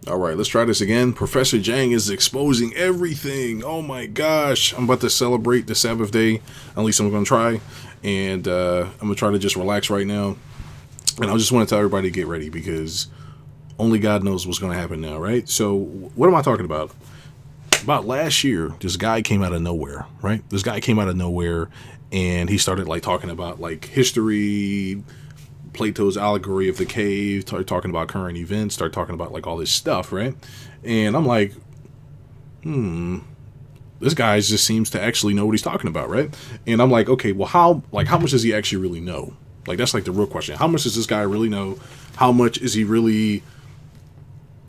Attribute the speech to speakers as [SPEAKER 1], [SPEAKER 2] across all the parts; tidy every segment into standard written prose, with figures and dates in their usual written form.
[SPEAKER 1] All right, let's try this again. Professor Jiang is exposing everything. Oh my gosh. I'm about to celebrate the Sabbath day. At least I'm going to try. And I'm going to try to just relax right now. And I just want to tell everybody to get ready because only God knows what's going to happen now, right? So, what am I talking about? About last year, this guy came out of nowhere, right? This guy came out of nowhere and he started like talking about like history, Plato's allegory of the cave, started talking about current events, started talking about like all this stuff, right? And I'm like, this guy just seems to actually know what he's talking about, right? And I'm like, okay, well, how much does he actually really know? Like, that's like the real question. How much does this guy really know? How much is he really, you know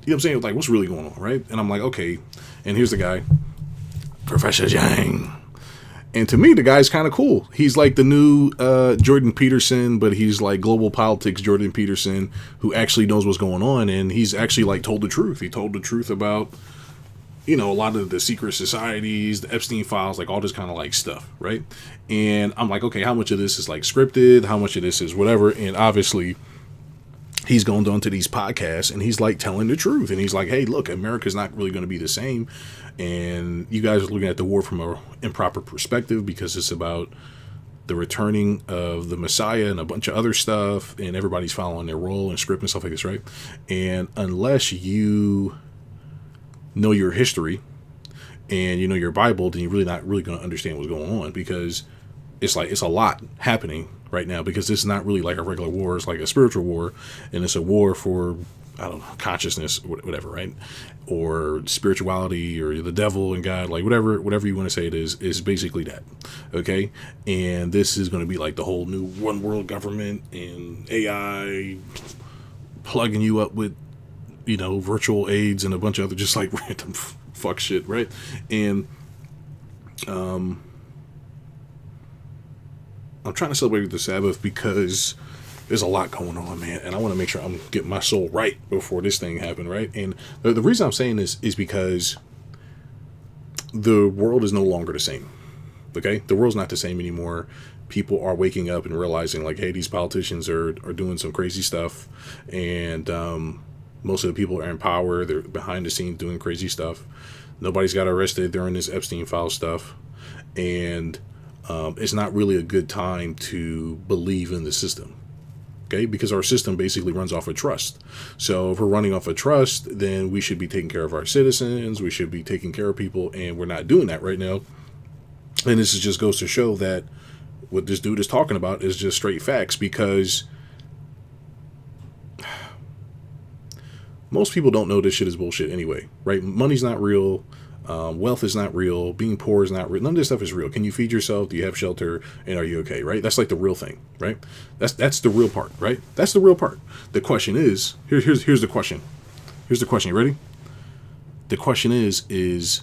[SPEAKER 1] what I'm saying? Like, what's really going on, right? And I'm like, okay. And here's the guy, Professor Jiang. And to me, the guy's kind of cool. He's like the new Jordan Peterson, but he's like global politics Jordan Peterson, who actually knows what's going on. And he's actually like told the truth. He told the truth about, you know, a lot of the secret societies, the Epstein files, like all this kind of like stuff, right? And I'm like, okay, how much of this is like scripted? How much of this is whatever? And obviously, he's going on to these podcasts and he's like telling the truth. And he's like, hey, look, America's not really going to be the same. And you guys are looking at the war from an improper perspective because it's about the returning of the Messiah and a bunch of other stuff. And everybody's following their role and script and stuff like this, right? And unless you know your history and you know your Bible, then you're really not really going to understand what's going on because it's like it's a lot happening right now because it's not really like a regular war. It's like a spiritual war, and it's a war for, I don't know, consciousness, whatever, right? Or spirituality or the devil and God, like whatever you want to say it is basically that. Okay. And this is going to be like the whole new one world government and AI plugging you up with, you know, virtual aids and a bunch of other just like random fuck shit, right? And I'm trying to celebrate the Sabbath because there's a lot going on, man, and I want to make sure I'm getting my soul right before this thing happened, right? And the reason I'm saying this is because the world is no longer the same. Okay, the world's not the same anymore. People are waking up and realizing, like, hey, these politicians are doing some crazy stuff, and most of the people are in power. They're behind the scenes doing crazy stuff. Nobody's got arrested during this Epstein file stuff, and it's not really a good time to believe in the system. Okay, because our system basically runs off of trust. So if we're running off of trust, then we should be taking care of our citizens. We should be taking care of people, and we're not doing that right now. And this just goes to show that what this dude is talking about is just straight facts, because most people don't know this shit is bullshit anyway, right? Money's not real. Wealth is not real. Being poor is not real. None of this stuff is real. Can you feed yourself? Do you have shelter? And are you okay, right? That's like the real thing, right? That's the real part, right? That's the real part. The question is, here's the question. Here's the question. You ready? The question is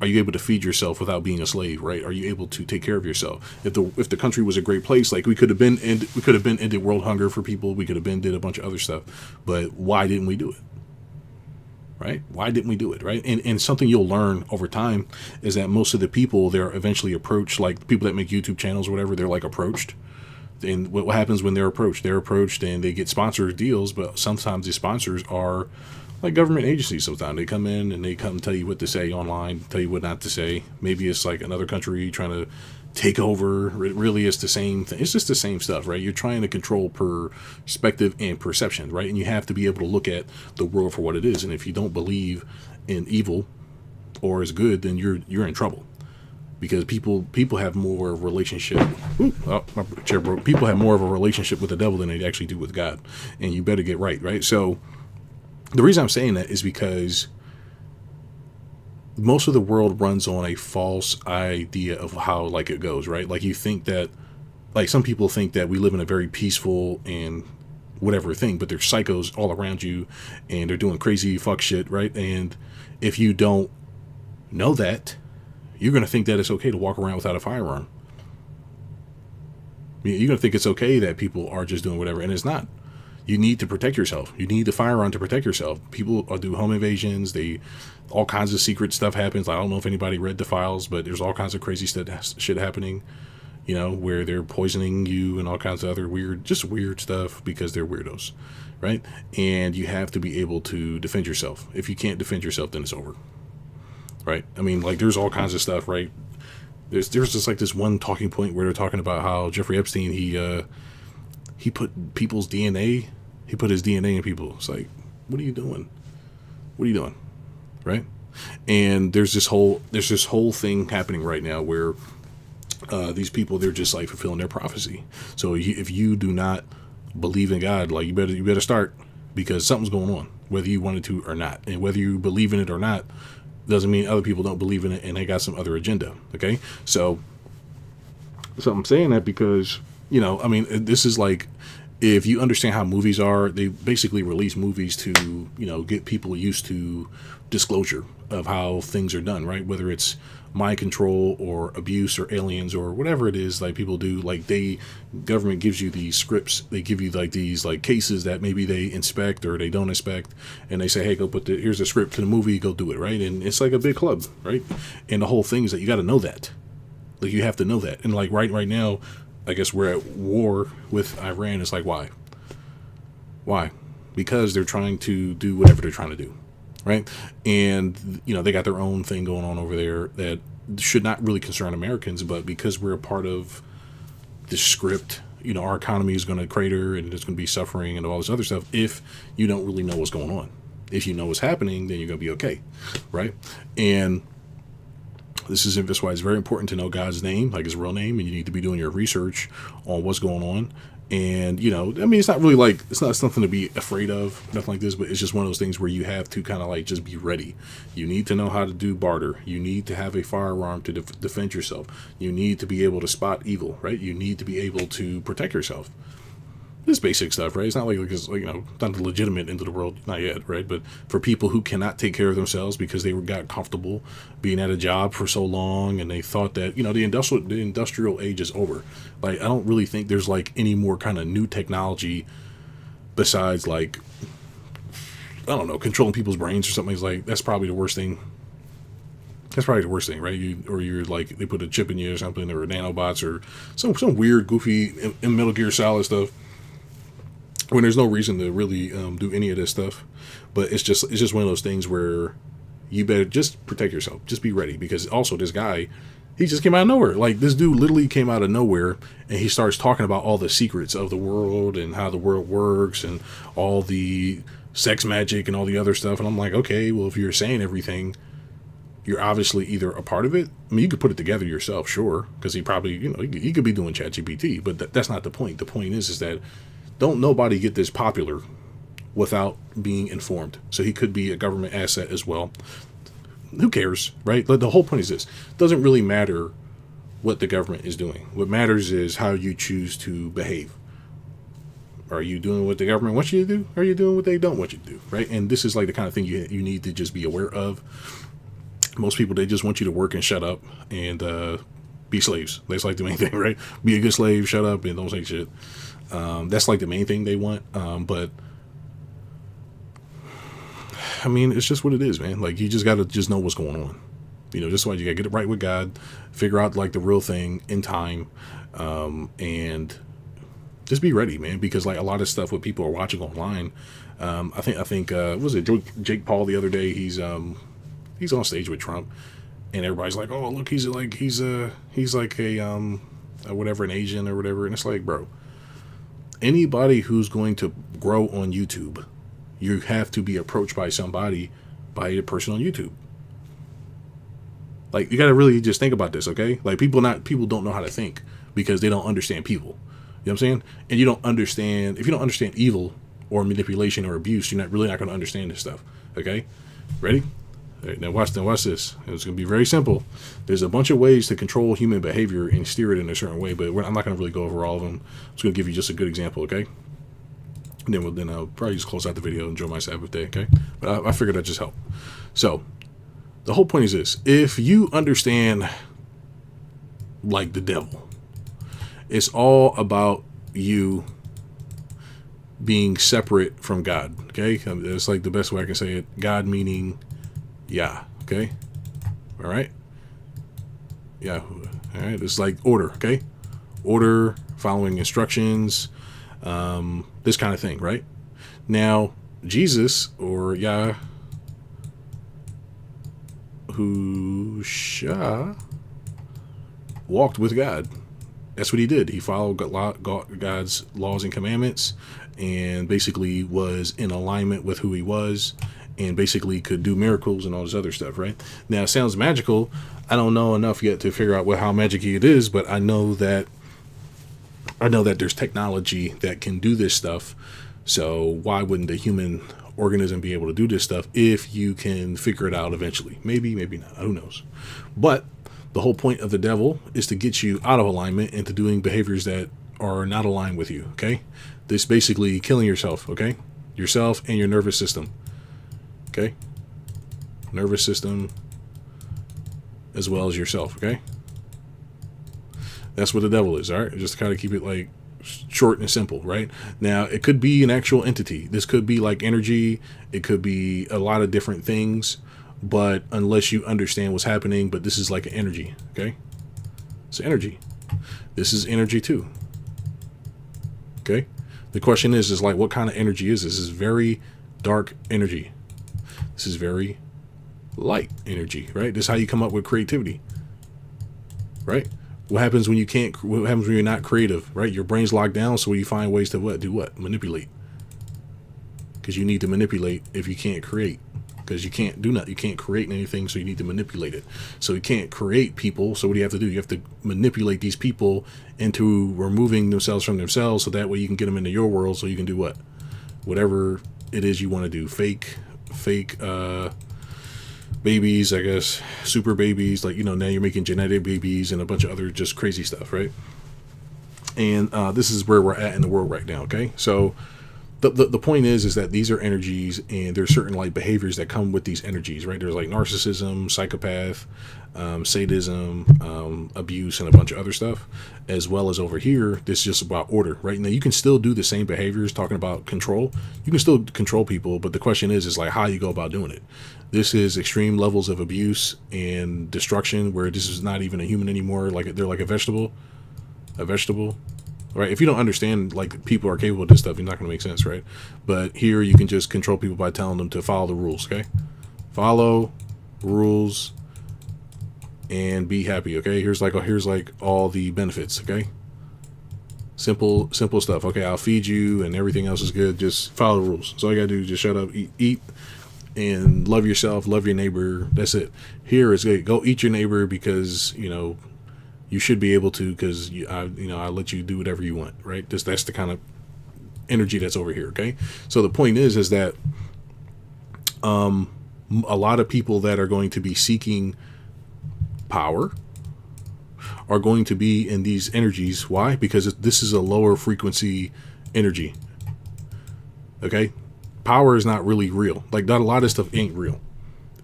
[SPEAKER 1] are you able to feed yourself without being a slave, right? Are you able to take care of yourself? If the country was a great place, like we could have been ended world hunger for people. We could have been did a bunch of other stuff. But why didn't we do it? Right? Why didn't we do it? Right? And something you'll learn over time is that most of the people, they're eventually approached, like people that make YouTube channels or whatever, they're like approached. And what happens when they're approached? They're approached and they get sponsor deals, but sometimes the sponsors are like government agencies. Sometimes they come in and they come tell you what to say online, tell you what not to say. Maybe it's like another country trying to take over. It really is the same thing. It's just the same stuff, right? You're trying to control perspective and perception, right? And you have to be able to look at the world for what it is. And if you don't believe in evil or is good, then you're in trouble. Because people have more of a relationship. Oh, my chair broke. People have more of a relationship with the devil than they actually do with God. And you better get right? So the reason I'm saying that is because most of the world runs on a false idea of how like it goes, right? Like you think that, like some people think that we live in a very peaceful and whatever thing, but there's psychos all around you and they're doing crazy fuck shit, right? And if you don't know that, you're going to think that it's okay to walk around without a firearm. You're going to think it's okay that people are just doing whatever, and it's not. You need to protect yourself. You need the firearm to protect yourself. People do home invasions. All kinds of secret stuff happens. I don't know if anybody read the files, but there's all kinds of crazy shit happening. you know, where they're poisoning you and all kinds of other just weird stuff because they're weirdos, right? And you have to be able to defend yourself. If you can't defend yourself, then it's over, right? I mean, like, there's all kinds of stuff, right? There's just like this one talking point where they're talking about how Jeffrey Epstein, he put people's DNA, he put his DNA in people. It's like, what are you doing? What are you doing, right? And there's this whole thing happening right now where these people, they're just like fulfilling their prophecy. So if you do not believe in God, like, you better start, because something's going on, whether you wanted to or not. And whether you believe in it or not doesn't mean other people don't believe in it and they got some other agenda. Okay, so I'm saying that because, you know, I mean, this is like, if you understand how movies are, they basically release movies to, you know, get people used to disclosure of how things are done, right? Whether it's mind control or abuse or aliens or whatever it is, like, people do, like, government gives you these scripts, they give you like these like cases that maybe they inspect or they don't inspect, and they say, hey, go here's the script to the movie, go do it, right? And it's like a big club, right? And the whole thing is that you got to know that, like, you have to know that. And like right now, I guess we're at war with Iran. It's like, why? Because they're trying to do whatever they're trying to do, right? And, you know, they got their own thing going on over there that should not really concern Americans, but because we're a part of this script, you know, our economy is going to crater and there's going to be suffering and all this other stuff if you don't really know what's going on. If you know what's happening, then you're going to be okay, right? And that's why it's very important to know God's name, like his real name, and you need to be doing your research on what's going on. And, you know, I mean, it's not really like, it's not something to be afraid of, nothing like this, but it's just one of those things where you have to kind of like just be ready. You need to know how to do barter. You need to have a firearm to defend yourself. You need to be able to spot evil, right? You need to be able to protect yourself. This basic stuff, right? It's not like it's, you know, not the legitimate end of the world, not yet, right? But for people who cannot take care of themselves because they got comfortable being at a job for so long, and they thought that, you know, the industrial age is over. Like, I don't really think there's like any more kind of new technology besides, like, I don't know, controlling people's brains or something. It's like, that's probably the worst thing. That's probably the worst thing, right? You're like, they put a chip in you or something, or nanobots or some weird, goofy in Metal Gear Solid stuff, when there's no reason to really do any of this stuff. But it's just one of those things where you better just protect yourself. Just be ready, because also this guy, he just came out of nowhere. Like, this dude literally came out of nowhere, and he starts talking about all the secrets of the world and how the world works and all the sex magic and all the other stuff. And I'm like, okay, well, if you're saying everything, you're obviously either a part of it. I mean, you could put it together yourself, sure, because he probably, you know, he could be doing ChatGPT, but that's not the point. The point is that don't nobody get this popular without being informed. So he could be a government asset as well. Who cares, right? The whole point is this. It doesn't really matter what the government is doing. What matters is how you choose to behave. Are you doing what the government wants you to do? Or are you doing what they don't want you to do, right? And this is like the kind of thing you need to just be aware of. Most people, they just want you to work and shut up and be slaves. That's like the main thing, right? Be a good slave, shut up, and don't say shit. That's like the main thing they want. But I mean, it's just what it is, man. Like, you just got to just know what's going on. You know, just why you got to get it right with God, figure out like the real thing in time, and just be ready, man. Because like a lot of stuff what people are watching online, I think what was it Jake Paul the other day? He's on stage with Trump, and everybody's like, oh, look, he's like a whatever, an Asian or whatever. And it's like, bro, anybody who's going to grow on YouTube, you have to be approached by a person on YouTube. Like, you got to really just think about this, okay? Like, people don't know how to think because they don't understand people. You know what I'm saying? And if you don't understand evil or manipulation or abuse, you're really not going to understand this stuff. Okay? Ready? All right, now watch this. It's going to be very simple. There's a bunch of ways to control human behavior and steer it in a certain way, but I'm not going to really go over all of them. I'm just going to give you just a good example, okay? And then I'll probably just close out the video and enjoy my Sabbath day, okay? But I figured I'd just help. So, the whole point is this. If you understand, like, the devil, it's all about you being separate from God, okay? It's like the best way I can say it. God meaning Yah, okay? All right? Yahoo. All right? It's like order, okay? order, following instructions, this kind of thing, right? Now, Jesus, or Yahusha, walked with God. That's what he did. He followed God's laws and commandments, and basically was in alignment with who he was, and basically could do miracles and all this other stuff, right? Now, it sounds magical. I don't know enough yet to figure out how magical it is, but I know that there's technology that can do this stuff. So why wouldn't the human organism be able to do this stuff if you can figure it out eventually? Maybe, maybe not. Who knows? But the whole point of the devil is to get you out of alignment into doing behaviors that are not aligned with you, okay? This basically killing yourself, okay? Yourself and your nervous system, okay? Nervous system as well as yourself, okay? That's what the devil is, all right? Just to kind of keep it like short and simple, right? Now, it could be an actual entity. This could be like energy. It could be a lot of different things, but unless you understand what's happening, but this is like an energy, okay? It's energy. This is energy too, okay? The question is like, what kind of energy is this? This is very dark energy. This is very light energy, right? This is how you come up with creativity, right? What happens when you can't? What happens when you're not creative, right? Your brain's locked down, so you find ways to what? Do what? Manipulate. Because you need to manipulate if you can't create. Because you can't do nothing. You can't create anything, so you need to manipulate it. So you can't create people, so what do you have to do? You have to manipulate these people into removing themselves from themselves, so that way you can get them into your world, so you can do what? Whatever it is you want to do. Fake babies, I guess, super babies, like, now you're making genetic babies and a bunch of other just crazy stuff, right? And this is where we're at in the world right now, okay? So the point is that these are energies, and there's certain like behaviors that come with these energies, right? There's like narcissism, psychopath, sadism, abuse, and a bunch of other stuff, as well as over here, this is just about order, right? Now, you can still do the same behaviors, talking about control. You can still control people, but the question is like how you go about doing it. This is extreme levels of abuse and destruction, where this is not even a human anymore. Like they're like a vegetable, right? If you don't understand, like, people are capable of this stuff, it's not going to make sense, right? But here you can just control people by telling them to follow the rules, okay? Follow rules and be happy, okay? Here's like all the benefits, okay? Simple stuff. Okay, I'll feed you and everything else is good. Just follow the rules. So all you gotta do is just shut up, eat, and love yourself, love your neighbor. That's it. Here is go eat your neighbor, because you should be able to, because I let you do whatever you want, right? That's the kind of energy that's over here, okay? So the point is that a lot of people that are going to be seeking power are going to be in these energies. Why? Because this is a lower frequency energy, okay? Power is not really real. Like, not a lot of stuff ain't real.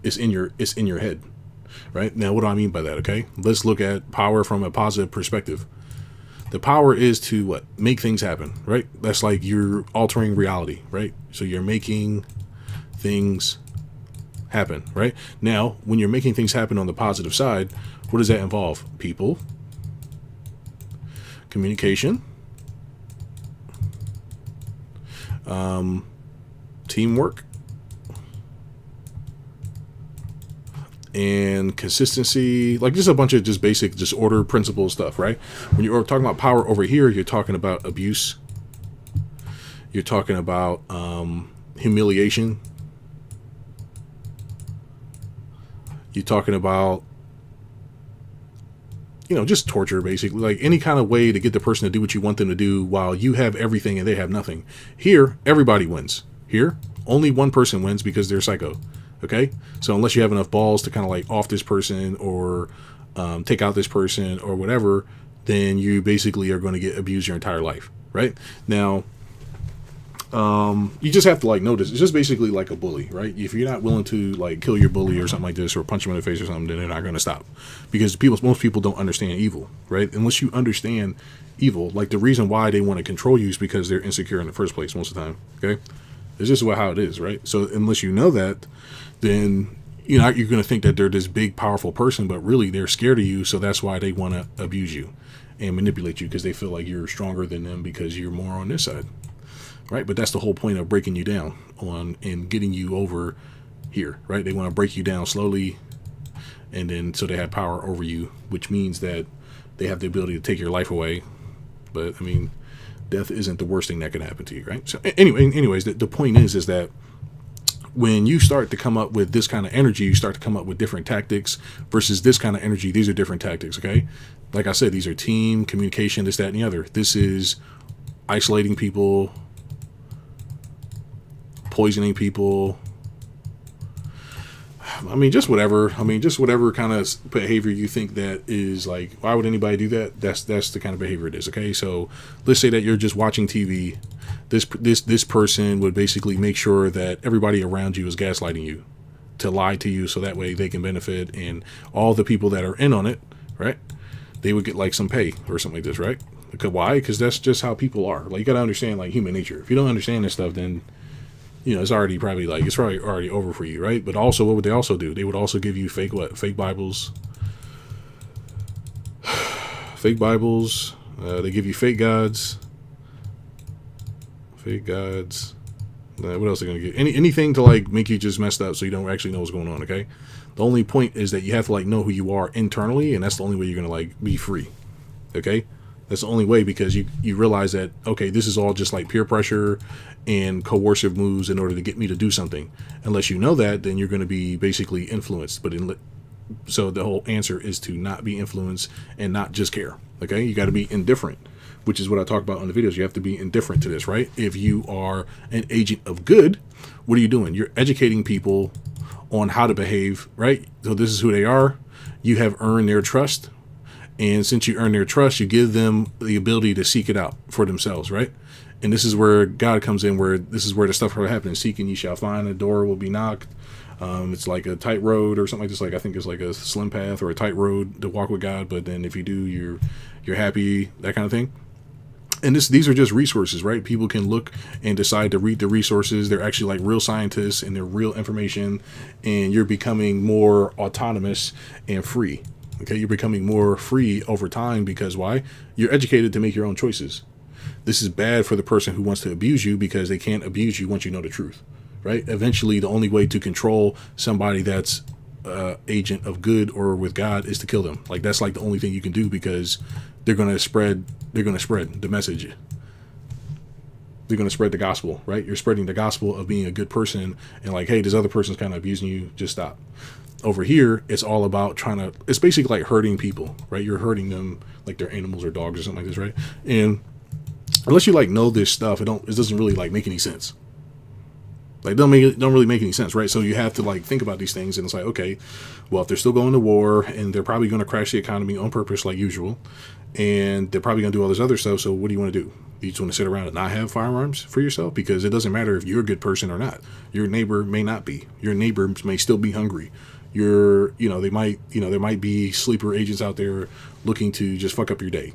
[SPEAKER 1] It's in your head. Right? Now, what do I mean by that? Okay, let's look at power from a positive perspective. The power is to what? Make things happen, right? That's like you're altering reality, right? So you're making things happen, right? Now, when you're making things happen on the positive side, what does that involve? People, communication, teamwork, and consistency, like just a bunch of just basic, just order, principle stuff, right? When you're talking about power over here, you're talking about abuse. You're talking about humiliation. You're talking about, just torture, basically, like any kind of way to get the person to do what you want them to do while you have everything and they have nothing. Here, everybody wins. Here, only one person wins because they're psycho. Okay, so unless you have enough balls to kind of like off this person or take out this person or whatever, then you basically are going to get abused your entire life, right? Now, you just have to like notice it's just basically like a bully, right? If you're not willing to like kill your bully or something like this, or punch him in the face or something, then they're not going to stop, because most people don't understand evil, right? Unless you understand evil, like the reason why they want to control you is because they're insecure in the first place most of the time. Okay, it's just how it is, right? So unless you know that, then you're going to think that they're this big, powerful person, but really they're scared of you, so that's why they want to abuse you. and manipulate you because they feel like you're stronger than them because you're more on this side, right? But that's the whole point of breaking you down on and getting you over here, right? They want to break you down slowly, and then so they have power over you, which means that they have the ability to take your life away. But I mean, death isn't the worst thing that can happen to you, right? So anyways, the point is that when you start to come up with this kind of energy, you start to come up with different tactics versus this kind of energy. These are different tactics, okay? Like I said, these are team, communication, this, that, and the other. This is isolating people, poisoning people. I mean, just whatever. I mean, just whatever kind of behavior you think that is like, why would anybody do that? That's the kind of behavior it is, okay? So let's say that you're just watching TV. This person would basically make sure that everybody around you is gaslighting you to lie to you so that way they can benefit, and all the people that are in on it, right? They would get like some pay or something like this, right? Because why? Because that's just how people are. Like, you got to understand like human nature. If you don't understand this stuff, then it's already probably already over for you, right? But also, what would they also do? They would also give you fake Bibles. Fake Bibles. They give you fake gods. Fake gods. What else are they gonna give? Anything to like make you just messed up so you don't actually know what's going on, okay? The only point is that you have to like know who you are internally, and that's the only way you're gonna like be free. Okay? That's the only way, because you realize that, okay, this is all just like peer pressure and coercive moves in order to get me to do something. Unless you know that, then you're going to be basically influenced. So the whole answer is to not be influenced and not just care. Okay, you got to be indifferent, which is what I talk about in the videos. You have to be indifferent to this, right? If you are an agent of good, what are you doing? You're educating people on how to behave, right? So this is who they are. You have earned their trust. And since you earn their trust, you give them the ability to seek it out for themselves, right? And this is where God comes in, where this is where the stuff will happen. Seek and ye shall find, the door will be knocked. It's like a tight road or something like this. Like, I think it's like a slim path or a tight road to walk with God. But then if you do, you're happy, that kind of thing. And these are just resources, right? People can look and decide to read the resources. They're actually like real scientists, and they're real information. And you're becoming more autonomous and free. Okay, you're becoming more free over time because why? You're educated to make your own choices. This is bad for the person who wants to abuse you, because they can't abuse you once you know the truth, right? Eventually, the only way to control somebody that's agent of good or with God is to kill them. Like, that's like the only thing you can do, because they're going to spread the message. They're going to spread the gospel, right? You're spreading the gospel of being a good person, and like, hey, this other person's kind of abusing you. Just stop. Over here, it's all about it's basically like hurting people, right? You're hurting them like they're animals or dogs or something like this, right? And unless you like know this stuff, it doesn't really like make any sense. Like, don't really make any sense, right? So you have to like think about these things, and it's like, okay, well, if they're still going to war, and they're probably going to crash the economy on purpose like usual, and they're probably going to do all this other stuff, so what do you want to do? You just want to sit around and not have firearms for yourself? Because it doesn't matter if you're a good person or not. Your neighbor may not be. Your neighbor may still be hungry. There might be sleeper agents out there looking to just fuck up your day.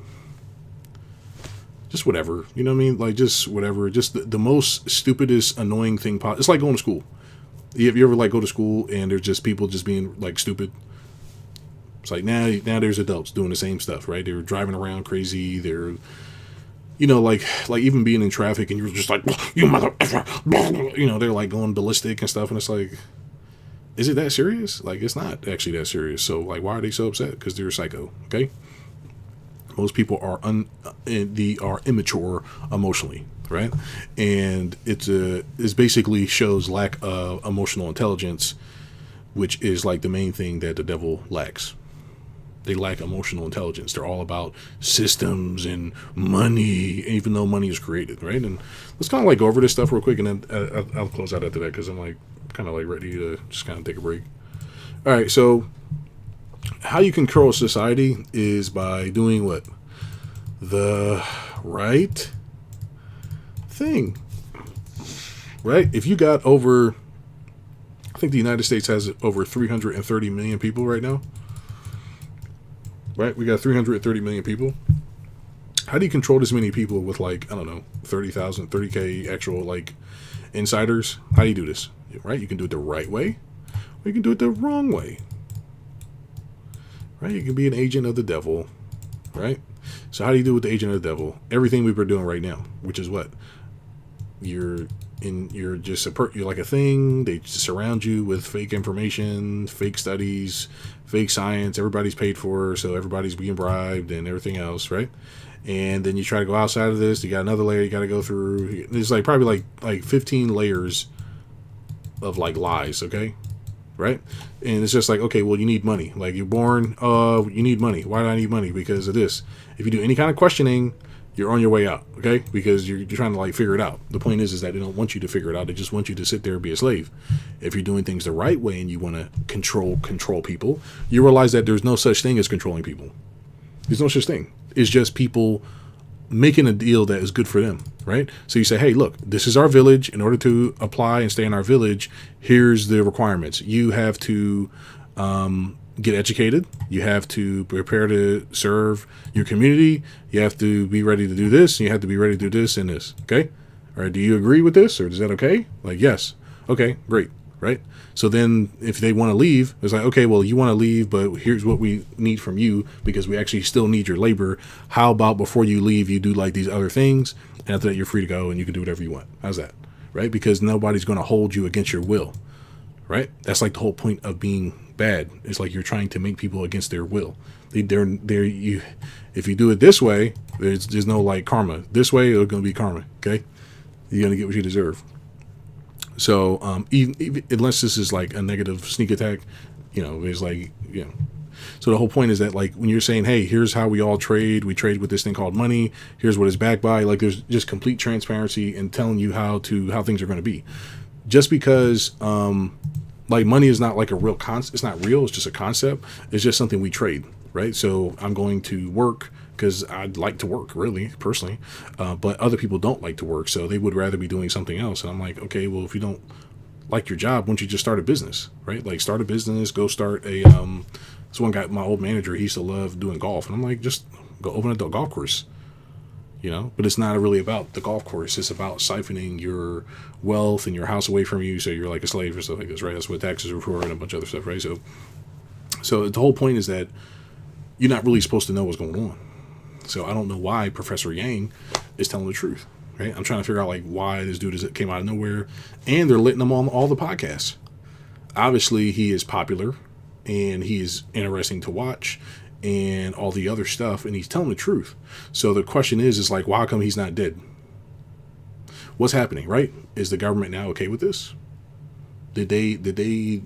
[SPEAKER 1] Just whatever, you know what I mean? Like, just whatever, just the most stupidest, annoying thing. It's like going to school. If you ever like go to school and there's just people just being like stupid. It's like now there's adults doing the same stuff, right? They're driving around crazy. They're, like even being in traffic, and you're just like, you mother, they're like going ballistic and stuff, and it's like, is it that serious? Like, it's not actually that serious. So, like, why are they so upset? Because they're psycho, okay? Most people are immature emotionally, right? And it's basically shows lack of emotional intelligence, which is like the main thing that the devil lacks. They lack emotional intelligence. They're all about systems and money, even though money is created, right? And let's kind of like go over this stuff real quick, and then I'll close out after that, because I'm like kind of like ready to just kind of take a break. All right, so how you control society is by doing what? The right thing, right? If you got over, I think the United States has over 330 million people right now, right? We got 330 million people. How do you control this many people with like, I don't know, 30K actual like insiders? How do you do this? Right? You can do it the right way, or you can do it the wrong way. Right? You can be an agent of the devil, right? So how do you do with the agent of the devil? Everything we've been doing right now, which is what? You're you're like a thing. They surround you with fake information, fake studies, fake science. Everybody's paid for, so everybody's being bribed and everything else, right? And then you try to go outside of this. You got another layer you got to go through. There's like probably like 15 layers of like lies, okay? Right? And it's just like, okay, well, you need money. Like, you're born, you need money. Why do I need money? Because of this. If you do any kind of questioning, you're on your way out, okay? Because you're trying to like figure it out. The point is that they don't want you to figure it out. They just want you to sit there and be a slave. If you're doing things the right way and you want to control people, you realize that there's no such thing as controlling people. There's no such thing. It's just people making a deal that is good for them, right? So you say, hey, look, this is our village. In order to apply and stay in our village, here's the requirements. You have to get educated. You have to prepare to serve your community. You have to be ready to do this. And you have to be ready to do this and this, okay? All right, do you agree with this, or is that okay? Like, yes. Okay, great, right? So then if they want to leave, it's like, okay, well, you want to leave, but here's what we need from you because we actually still need your labor. How about before you leave, you do like these other things, and after that, you're free to go and you can do whatever you want. How's that, right? Because nobody's going to hold you against your will, right? That's like the whole point of being bad. It's like you're trying to make people against their will. If you do it this way, there's no like karma. This way, it's going to be karma, okay? You're going to get what you deserve. So even unless this is like a negative sneak attack, there's like, So the whole point is that like when you're saying, hey, here's how we all trade. We trade with this thing called money. Here's what it's backed by. Like there's just complete transparency and telling you how things are going to be. Just because like money is not like a real concept. It's not real. It's just a concept. It's just something we trade, right? So I'm going to work because I'd like to work, really, personally. But other people don't like to work, so they would rather be doing something else. And I'm like, okay, well, if you don't like your job, why don't you just start a business, right? Like start a business, go start a, this one guy, my old manager, he used to love doing golf. And I'm like, just go open a golf course, But it's not really about the golf course. It's about siphoning your wealth and your house away from you, so you're like a slave or stuff like this, right? That's what taxes are for and a bunch of other stuff, right? So the whole point is that you're not really supposed to know what's going on. So I don't know why Professor Yang is telling the truth, right? I'm trying to figure out like why this dude came out of nowhere, and they're letting him on all the podcasts. Obviously, he is popular, and he is interesting to watch, and all the other stuff, and he's telling the truth. So the question is like, why come he's not dead? What's happening, right? Is the government now okay with this? Did they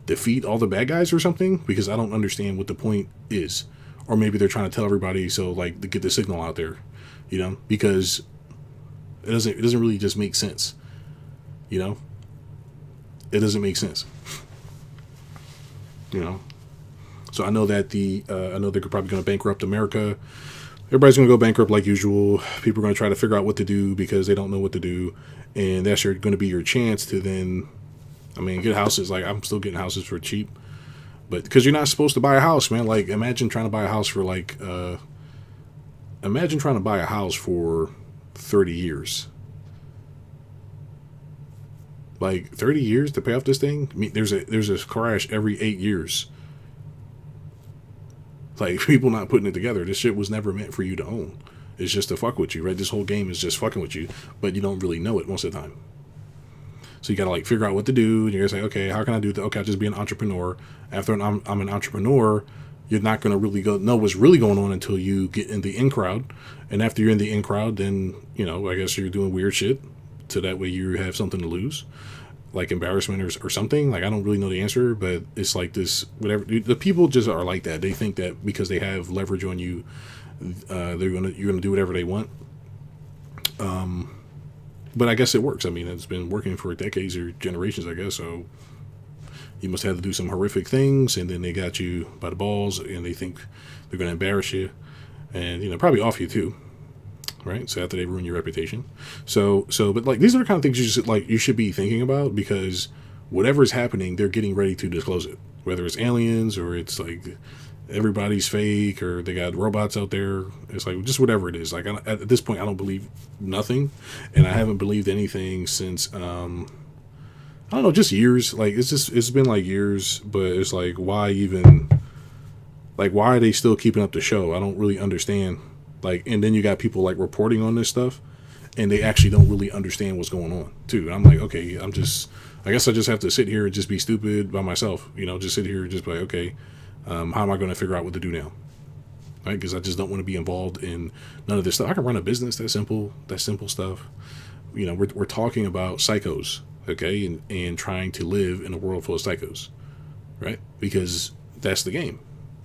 [SPEAKER 1] defeat all the bad guys or something? Because I don't understand what the point is. Or maybe they're trying to tell everybody so like to get the signal out there, because it doesn't really just make sense. It doesn't make sense. So I know that I know they're probably going to bankrupt America. Everybody's going to go bankrupt like usual. People are going to try to figure out what to do because they don't know what to do. And that's going to be your chance to then, get houses. Like I'm still getting houses for cheap. But because you're not supposed to buy a house, man. Like imagine trying to buy a house for imagine trying to buy a house for 30 years. Like 30 years to pay off this thing? There's a crash every 8 years. Like people not putting it together. This shit was never meant for you to own. It's just to fuck with you, right? This whole game is just fucking with you, but you don't really know it most of the time. So you got to like figure out what to do. And you're going to say, okay, how can I do that? Okay, I'll just be an entrepreneur. After I'm an entrepreneur, you're not going to really know what's really going on until you get in the in crowd. And after you're in the in crowd, then, I guess you're doing weird shit. So that way you have something to lose, like embarrassment or something. Like, I don't really know the answer, but it's like this, whatever. The people just are like that. They think that because they have leverage on you, you're going to do whatever they want. But I guess it works. It's been working for decades or generations, I guess. So you must have to do some horrific things, and then they got you by the balls, and they think they're going to embarrass you, and probably off you too, right? So after they ruin your reputation. But like these are the kind of things you should be thinking about, because whatever is happening, they're getting ready to disclose it. Whether it's aliens or it's like everybody's fake or they got robots out there. It's like just whatever it is. Like at this point, I don't believe nothing, and I haven't believed anything since I don't know, just years. Like it's been like years, but it's like why are they still keeping up the show? I don't really understand. Like, and then you got people like reporting on this stuff, and they actually don't really understand what's going on too. And I'm like, okay, I guess I just have to sit here and just be stupid by myself, just sit here and just be like, okay, how am I going to figure out what to do now? Right? Because I just don't want to be involved in none of this stuff. I can run a business. That simple stuff. We're talking about psychos, okay, and trying to live in a world full of psychos, right? Because that's the game.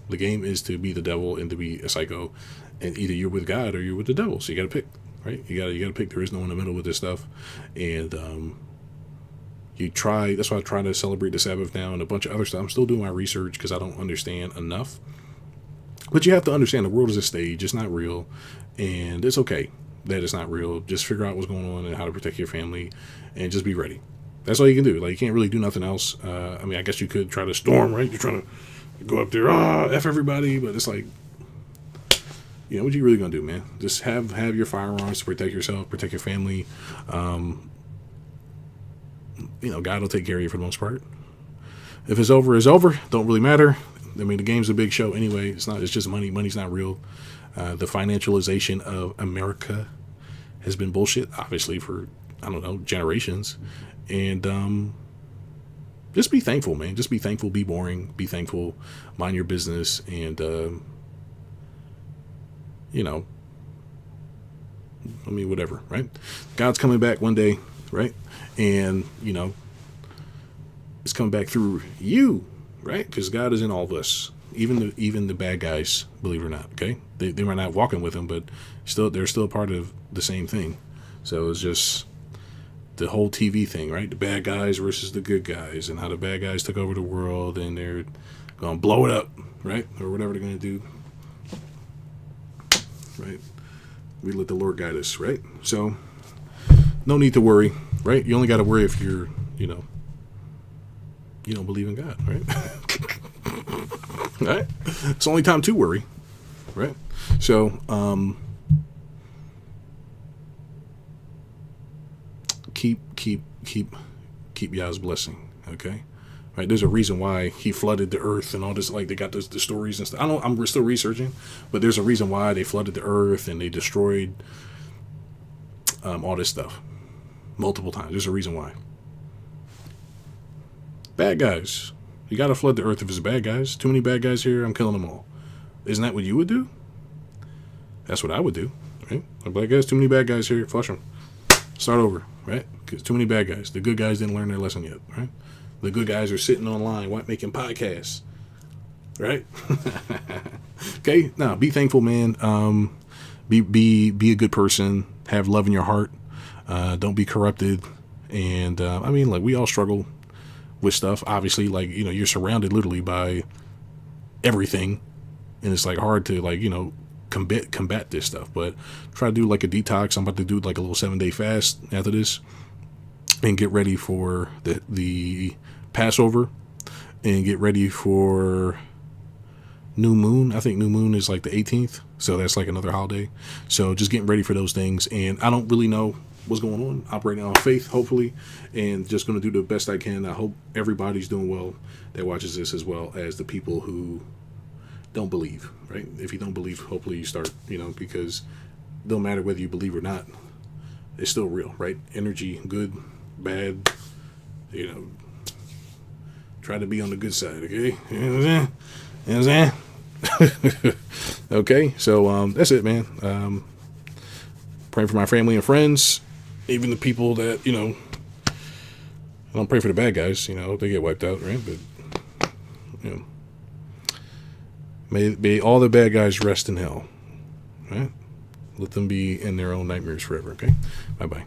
[SPEAKER 1] The game is to be the devil and to be a psycho, and either you're with God or you're with the devil. So you got to pick, right? You got to pick. There is no in the middle with this stuff, and That's why I try to celebrate the Sabbath now and a bunch of other stuff. I'm still doing my research because I don't understand enough. But you have to understand the world is a stage. It's not real, and it's okay that it's not real. Just figure out what's going on and how to protect your family, and just be ready. That's all you can do. Like, you can't really do nothing else. I guess you could try to storm, right? You're trying to go up there, F everybody, but it's like, what you really gonna do, man? Just have your firearms to protect yourself, protect your family. God will take care of you for the most part. If it's over, it's over. Don't really matter. I mean, the game's a big show anyway. It's just money. Money's not real. The financialization of America has been bullshit, obviously, for, generations. And just be thankful, man. Just be thankful, be boring, be thankful, mind your business, and, whatever, right? God's coming back one day, right? And, it's coming back through you, right? Because God is in all of us, even the bad guys, believe it or not. Okay, they might not walking with him, but they're still part of the same thing. So it's just the whole TV thing, right? The bad guys versus the good guys, and how the bad guys took over the world, and they're gonna blow it up, right, or whatever they're gonna do, right? We let the Lord guide us, right? So no need to worry, right? You only got to worry if you're, you don't believe in God, right? Right? It's the only time to worry, right? So, keep Yah's blessing, okay? Right? There's a reason why he flooded the earth and all this. Like, they got the stories and stuff. I'm still researching, but there's a reason why they flooded the earth and they destroyed all this stuff multiple times. There's a reason why. Bad guys. You got to flood the earth if it's bad guys. Too many bad guys here, I'm killing them all. Isn't that what you would do? That's what I would do, right? Bad guys, too many bad guys here, flush them. Start over, right? Because too many bad guys. The good guys didn't learn their lesson yet, right? The good guys are sitting online, making podcasts, right? Okay, now be thankful, man. Be a good person. Have love in your heart. Don't be corrupted. And we all struggle with stuff. Obviously, you're surrounded literally by everything, and it's hard to combat this stuff. But try to do a detox. I'm about to do a little 7-day fast after this, and get ready for the Passover, and get ready for New Moon. I think New Moon is the 18th, so that's another holiday. So just getting ready for those things, and I don't really know what's going on, operating on faith, hopefully, and just going to do the best I can. I hope everybody's doing well that watches this, as well as the people who don't believe, right? If you don't believe, hopefully you start, because it don't matter whether you believe or not, it's still real, right? Energy, good, bad, try to be on the good side, okay? You know what I'm saying? Okay, so that's it, man. Praying for my family and friends, even the people that, I don't pray for the bad guys, they get wiped out, right? But, may all the bad guys rest in hell, right? Let them be in their own nightmares forever, okay? Bye-bye.